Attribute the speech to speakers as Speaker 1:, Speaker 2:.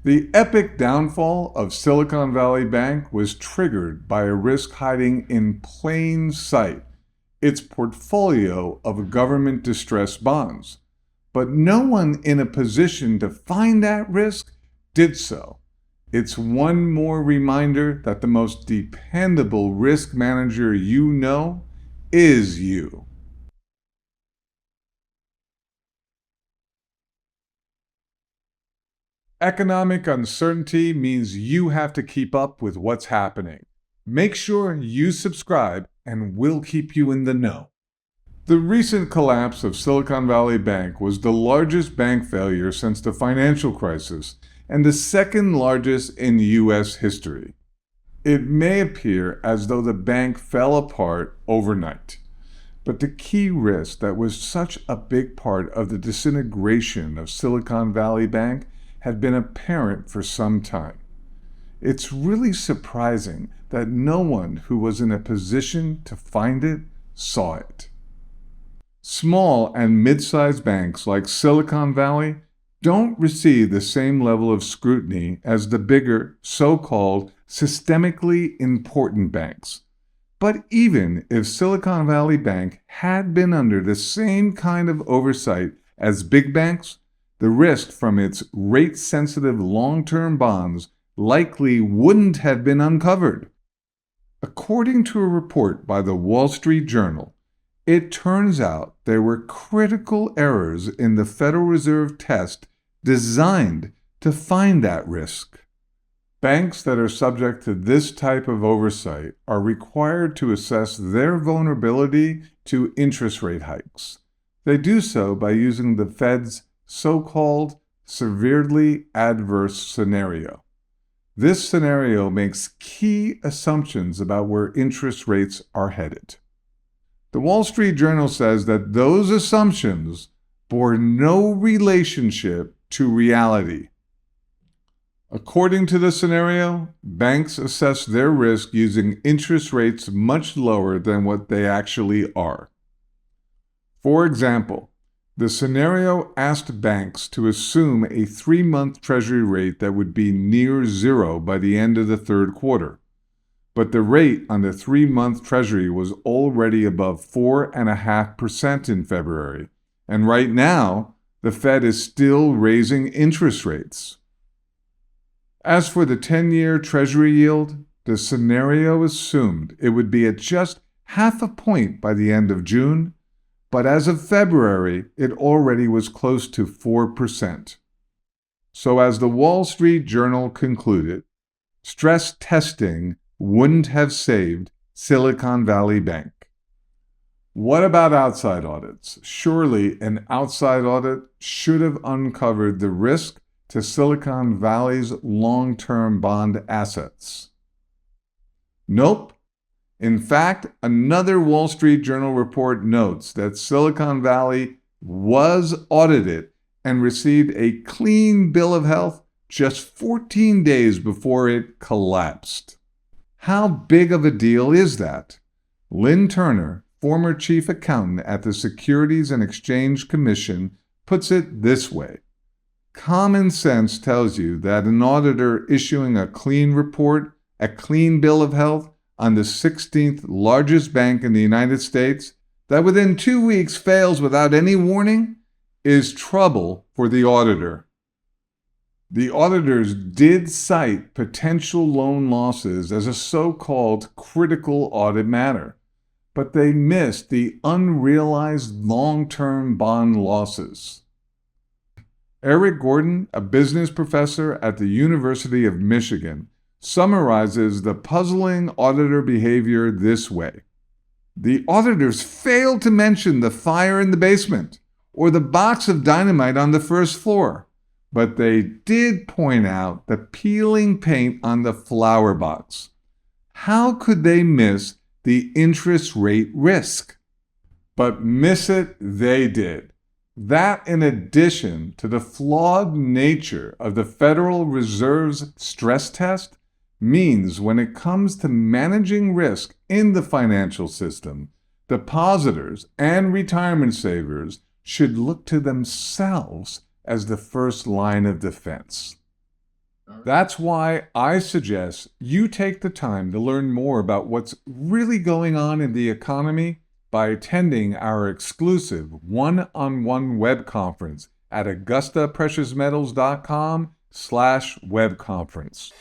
Speaker 1: The epic downfall of Silicon Valley Bank was triggered by a risk hiding in plain sight, its portfolio of government distressed bonds. But no one in a position to find that risk did so. It's one more reminder that the most dependable risk manager you know is you. Economic uncertainty means you have to keep up with what's happening. Make sure you subscribe and we'll keep you in the know. The recent collapse of Silicon Valley Bank was the largest bank failure since the financial crisis and the second largest in U.S. history. It may appear as though the bank fell apart overnight, but the key risk that was such a big part of the disintegration of Silicon Valley Bank had been apparent for some time. It's really surprising that no one who was in a position to find it saw it. Small and mid-sized banks like Silicon Valley don't receive the same level of scrutiny as the bigger, so-called systemically important banks. But even if Silicon Valley Bank had been under the same kind of oversight as big banks, the risk from its rate-sensitive long-term bonds likely wouldn't have been uncovered. According to a report by the Wall Street Journal, it turns out there were critical errors in the Federal Reserve test designed to find that risk. Banks that are subject to this type of oversight are required to assess their vulnerability to interest rate hikes. They do so by using the Fed's so-called severely adverse scenario. This scenario makes key assumptions about where interest rates are headed. The Wall Street Journal says that those assumptions bore no relationship to reality. According to the scenario, banks assess their risk using interest rates much lower than what they actually are. For example, the scenario asked banks to assume a 3-month Treasury rate that would be near zero by the end of the third quarter. But the rate on the 3-month Treasury was already above 4.5% in February, and right now, the Fed is still raising interest rates. As for the 10-year Treasury yield, the scenario assumed it would be at just 0.5 point by the end of June, but as of February, it already was close to 4%. So as the Wall Street Journal concluded, stress testing wouldn't have saved Silicon Valley Bank. What about outside audits? Surely an outside audit should have uncovered the risk to Silicon Valley's long-term bond assets. Nope. In fact, another Wall Street Journal report notes that Silicon Valley was audited and received a clean bill of health just 14 days before it collapsed. How big of a deal is that? Lynn Turner, former chief accountant at the Securities and Exchange Commission, puts it this way. Common sense tells you that an auditor issuing a clean report, a clean bill of health, on the 16th largest bank in the United States, that within 2 weeks fails without any warning, is trouble for the auditor. The auditors did cite potential loan losses as a so-called critical audit matter, but they missed the unrealized long-term bond losses. Eric Gordon, a business professor at the University of Michigan, summarizes the puzzling auditor behavior this way. The auditors failed to mention the fire in the basement or the box of dynamite on the first floor, but they did point out the peeling paint on the flower box. How could they miss the interest rate risk? But miss it they did. That, in addition to the flawed nature of the Federal Reserve's stress test, means when it comes to managing risk in the financial system, depositors and retirement savers should look to themselves as the first line of defense. That's why I suggest you take the time to learn more about what's really going on in the economy by attending our exclusive one-on-one web conference at AugustaPreciousMetals.com/webconference.